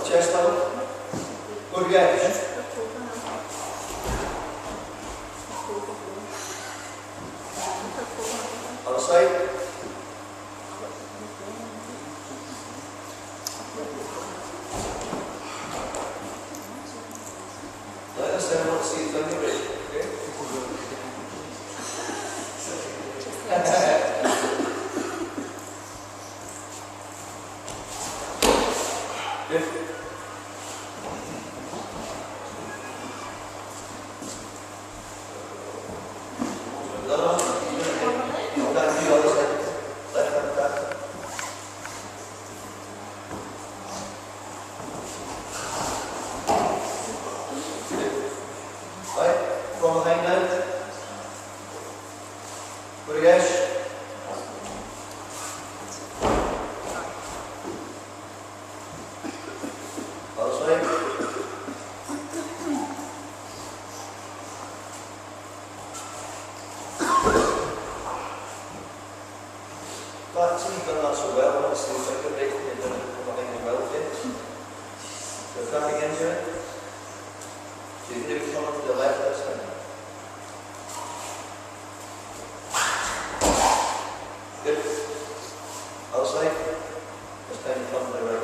chest level. Good gauge. Other side. Let us then want to see the finger break. Okay? Good. From behind now. Good again. Other side. That team done that so well. I want to see if I could make it from behind as well. Okay. So back again, Jerry. So you can do it from to the left this time. Good. Outside. This time from the right.